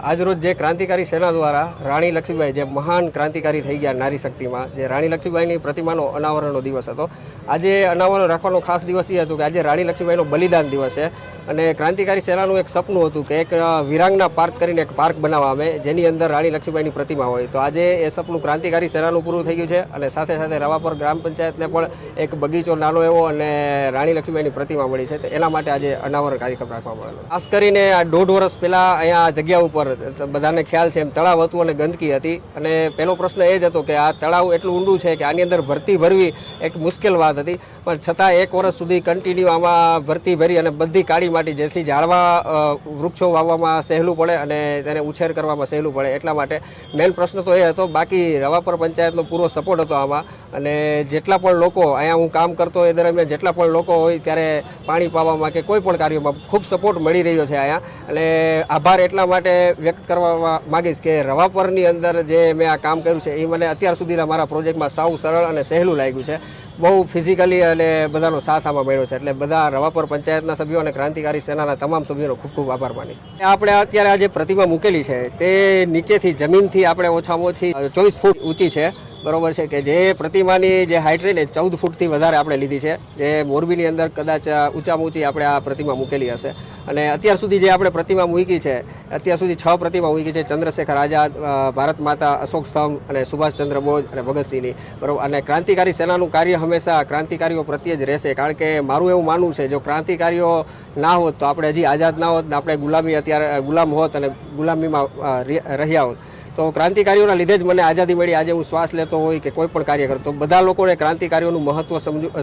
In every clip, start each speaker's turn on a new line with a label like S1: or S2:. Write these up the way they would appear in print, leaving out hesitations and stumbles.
S1: આજરોજ જે ક્રાંતિકારી સેના દ્વારા રાણી લક્ષ્મીબાઈ જે મહાન ક્રાંતિકારી થઈ ગયા નારી શક્તિમાં, જે રાણી લક્ષ્મીબાઈની પ્રતિમાનો અનાવરણનો દિવસ હતો. આજે અનાવરણ રાખવાનો ખાસ દિવસ એ હતું કે આજે રાણી લક્ષ્મીબાઈનો બલિદાન દિવસ છે અને ક્રાંતિકારી સેનાનું એક સપનું હતું કે એક વિરાંગના પાર્ક કરીને એક પાર્ક બનાવવા આવે જેની અંદર રાણી લક્ષ્મીબાઈની પ્રતિમા હોય. તો આજે એ સપનું ક્રાંતિકારી સેનાનું પૂરું થઈ ગયું છે અને સાથે સાથે રવાપર ગ્રામ પંચાયતને પણ એક બગીચો નાનો એવો અને રાણી લક્ષ્મીબાઈની પ્રતિમા મળી છે. એના માટે આજે અનાવરણ કાર્યક્રમ રાખવામાં આવેલો. ખાસ કરીને આ 1.5 વર્ષ પહેલાં અહીંયા જગ્યા ઉપર બધાને ખ્યાલ છે એમ તળાવ હતું અને ગંદકી હતી અને પહેલો પ્રશ્ન એ જ હતો કે આ તળાવ એટલું ઊંડું છે કે આની અંદર ભરતી ભરવી એક મુશ્કેલ વાત હતી, પણ છતાં 1 વર્ષ સુધી કન્ટિન્યુ આમાં ભરતી ભરી અને બધી કાળી માટી જેથી ઝાડવા વૃક્ષો વાવવામાં સહેલું પડે અને તેને ઉછેર કરવામાં સહેલું પડે એટલા માટે મેઇન પ્રશ્ન તો એ હતો. બાકી રવાપર પંચાયતનો પૂરો સપોર્ટ હતો આમાં અને જેટલા પણ લોકો અહીંયા હું કામ કરતો એ દરમિયાન જેટલા પણ લોકો હોય ત્યારે પાણી પાવામાં કે કોઈ પણ કાર્યોમાં ખૂબ સપોર્ટ મળી રહ્યો છે અહીંયા. અને આભાર એટલા માટે વ્યક્ત કરવા માગીશ કે રવાપરની અંદર જે મેં આ કામ કર્યું છે એ મને અત્યાર સુધીના મારા પ્રોજેક્ટમાં સાવ સરળ અને સહેલું લાગ્યું છે. બહુ ફિઝિકલી અને બધાનો સાથ આમાં મળ્યો છે એટલે બધા રવાપર પંચાયતના સભ્યો અને ક્રાંતિકારી સેનાના તમામ સભ્યોનો ખૂબ ખૂબ આભાર માનીશ. આપણે અત્યારે આ જે પ્રતિમા મૂકેલી છે તે નીચેથી જમીનથી આપણે ઓછામાં ઓછી 24 ફૂટ ઊંચી છે, બરોબર છે, કે જે પ્રતિમાની જે હાઇટ રહી ને 14 ફૂટથી વધારે આપણે લીધી છે. જે મોરબીની અંદર કદાચ ઊંચામાં ઊંચી આપણે આ પ્રતિમા મૂકેલી હશે. અને અત્યાર સુધી જે આપણે પ્રતિમા મૂકી છે, અત્યાર સુધી 6 પ્રતિમા મૂકી છે: ચંદ્રશેખર આઝાદ, ભારત માતા, અશોક સ્તંભ અને સુભાષચંદ્ર બોઝ અને ભગતસિંહની, બરોબર. અને ક્રાંતિકારી સેનાનું કાર્ય હંમેશા ક્રાંતિકારીઓ પ્રત્યે જ રહેશે, કારણ કે મારું એવું માનવું છે જો ક્રાંતિકારીઓ ના હોત તો આપણે હજી આઝાદ ના હોત ને આપણે ગુલામ હોત અને ગુલામીમાં રહ્યા હોત. તો ક્રાંતિકારીઓના લીધે જ મને આઝાદી મળી. આજે હું શ્વાસ લેતો હોય કે કોઈ પણ કાર્ય કરતો, બધા લોકોને ક્રાંતિકારીઓનું મહત્ત્વ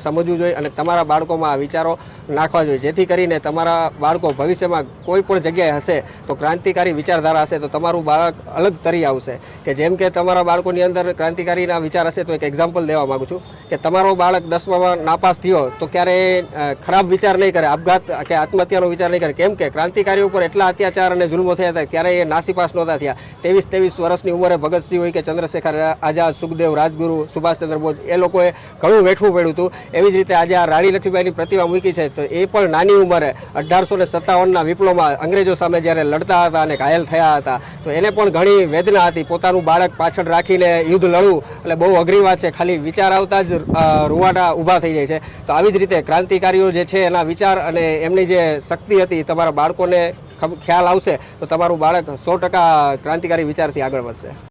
S1: સમજવું જોઈએ અને તમારા બાળકોમાં આ વિચારો નાખવા જોઈએ, જેથી કરીને તમારા બાળકો ભવિષ્યમાં કોઈ પણ જગ્યાએ હશે તો ક્રાંતિકારી વિચારધારા હશે તો તમારું બાળક અલગ તરી આવશે. કે જેમ કે તમારા બાળકોની અંદર ક્રાંતિકારીના વિચાર હશે તો એક એક્ઝામ્પલ દેવા માગું છું કે તમારો બાળક 10માં નાપાસ થયો તો ક્યારેય ખરાબ વિચાર નહીં કરે, આપઘાત કે આત્મહત્યાનો વિચાર નહીં કરે. કેમ કે ક્રાંતિકારીઓ ઉપર એટલા અત્યાચાર અને જુલ્મો થયા હતા, ક્યારેય એ નાસીપાસ નહોતા થયા. 23 વર્ષની ઉંમરે ભગતસિંહ હોય કે ચંદ્રશેખર આઝાદ, સુખદેવ, રાજગુરુ, સુભાષચંદ્ર બોઝ એ લોકોએ ઘણું વેઠવું પડ્યું હતું. એવી જ રીતે આજે આ રાણી લક્ષ્મીબાઈની પ્રતિમા મૂકી છે તો એ પણ નાની ઉંમરે 1857ના વિપ્લવમાં અંગ્રેજો સામે જ્યારે લડતા હતા અને ઘાયલ થયા હતા તો એને પણ ઘણી વેદના હતી. પોતાનું બાળક પાછળ રાખીને યુદ્ધ લડવું એટલે બહુ અઘરી વાત છે, ખાલી વિચાર આવતા જ રૂવાટા ઊભા થઈ જાય છે. તો આવી જ રીતે ક્રાંતિકારીઓ જે છે એના વિચાર અને એમની જે શક્તિ હતી તમારા બાળકોને ખ્યાલ આવશે તો તમારું બાળક 100% ક્રાંતિકારી વિચારથી આગળ વધશે.